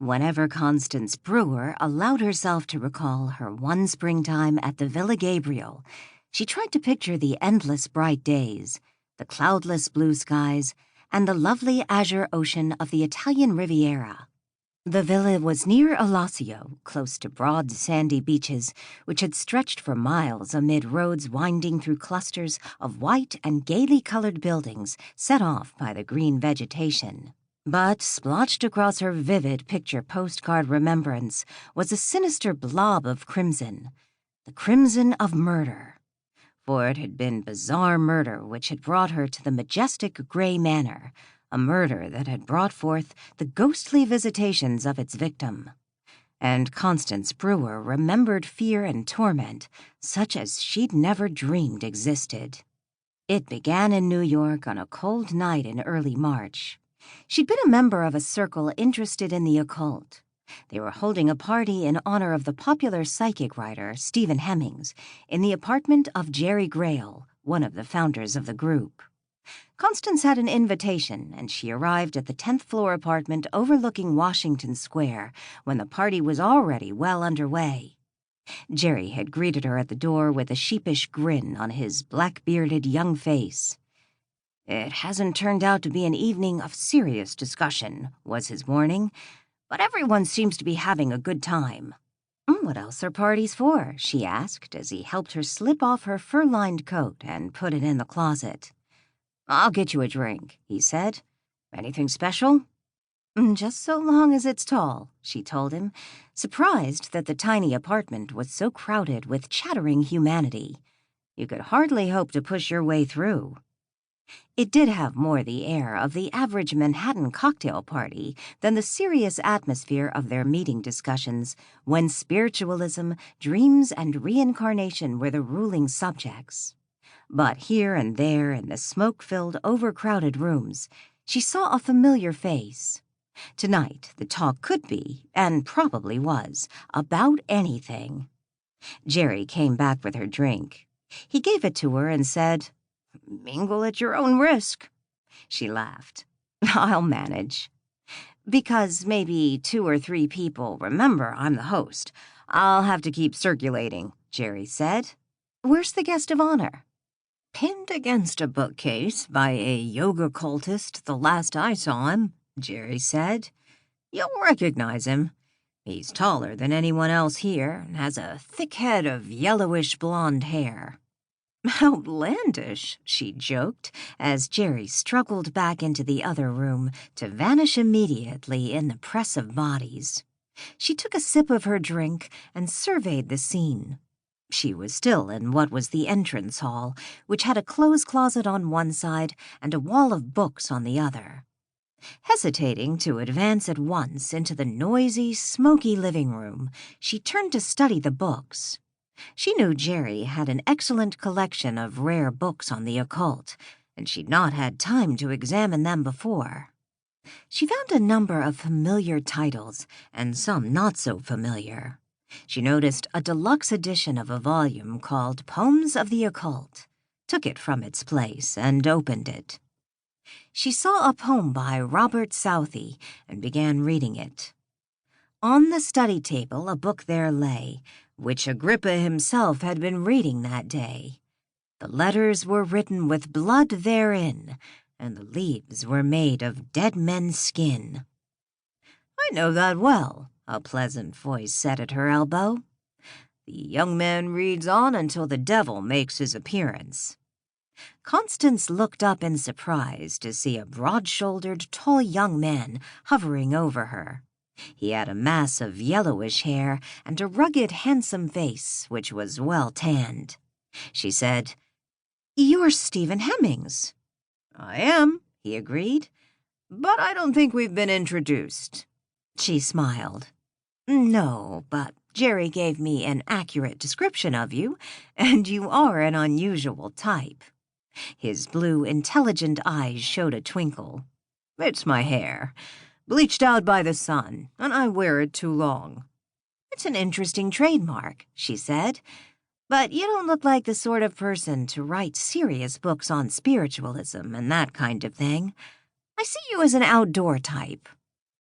Whenever Constance Brewer allowed herself to recall her one springtime at the Villa Gabriel, she tried to picture the endless bright days, the cloudless blue skies, and the lovely azure ocean of the Italian Riviera. The villa was near Alassio, close to broad sandy beaches, which had stretched for miles amid roads winding through clusters of white and gaily colored buildings set off by the green vegetation. But splotched across her vivid picture postcard remembrance was a sinister blob of crimson, the crimson of murder. For it had been bizarre murder which had brought her to the majestic gray manor, a murder that had brought forth the ghostly visitations of its victim. And Constance Brewer remembered fear and torment such as she'd never dreamed existed. It began in New York on a cold night in early March. She'd been a member of a circle interested in the occult. They were holding a party in honor of the popular psychic writer Stephen Hemmings in the apartment of Jerry Grail, one of the founders of the group. Constance had an invitation, and she arrived at the 10th floor apartment overlooking Washington Square when the party was already well underway. Jerry had greeted her at the door with a sheepish grin on his black-bearded young face. "It hasn't turned out to be an evening of serious discussion," was his warning, "but everyone seems to be having a good time." "What else are parties for?" she asked as he helped her slip off her fur-lined coat and put it in the closet. "I'll get you a drink," he said. "Anything special?" "Just so long as it's tall," she told him, surprised that the tiny apartment was so crowded with chattering humanity. You could hardly hope to push your way through. It did have more the air of the average Manhattan cocktail party than the serious atmosphere of their meeting discussions when spiritualism, dreams, and reincarnation were the ruling subjects. But here and there in the smoke-filled, overcrowded rooms, she saw a familiar face. Tonight, the talk could be, and probably was, about anything. Jerry came back with her drink. He gave it to her and said, "Mingle at your own risk." She laughed. "I'll manage. Because maybe 2 or 3 people remember I'm the host. I'll have to keep circulating," Jerry said. "Where's the guest of honor?" "Pinned against a bookcase by a yoga cultist the last I saw him," Jerry said. "You'll recognize him. He's taller than anyone else here and has a thick head of yellowish blonde hair." "Outlandish," she joked, as Jerry struggled back into the other room to vanish immediately in the press of bodies. She took a sip of her drink and surveyed the scene. She was still in what was the entrance hall, which had a clothes closet on one side and a wall of books on the other. Hesitating to advance at once into the noisy, smoky living room, she turned to study the books. She knew Jerry had an excellent collection of rare books on the occult, and she'd not had time to examine them before. She found a number of familiar titles, and some not so familiar. She noticed a deluxe edition of a volume called Poems of the Occult, took it from its place, and opened it. She saw a poem by Robert Southey and began reading it. On the study table a book there lay, which Agrippa himself had been reading that day. The letters were written with blood therein, and the leaves were made of dead men's skin. "I know that well," a pleasant voice said at her elbow. "The young man reads on until the devil makes his appearance." Constance looked up in surprise to see a broad-shouldered, tall young man hovering over her. He had a mass of yellowish hair and a rugged, handsome face, which was well tanned. She said, "You're Stephen Hemmings." "I am," he agreed, "but I don't think we've been introduced." She smiled. "No, but Jerry gave me an accurate description of you, and you are an unusual type." His blue, intelligent eyes showed a twinkle. "It's my hair. Bleached out by the sun, and I wear it too long." "It's an interesting trademark," she said, "but you don't look like the sort of person to write serious books on spiritualism and that kind of thing. I see you as an outdoor type."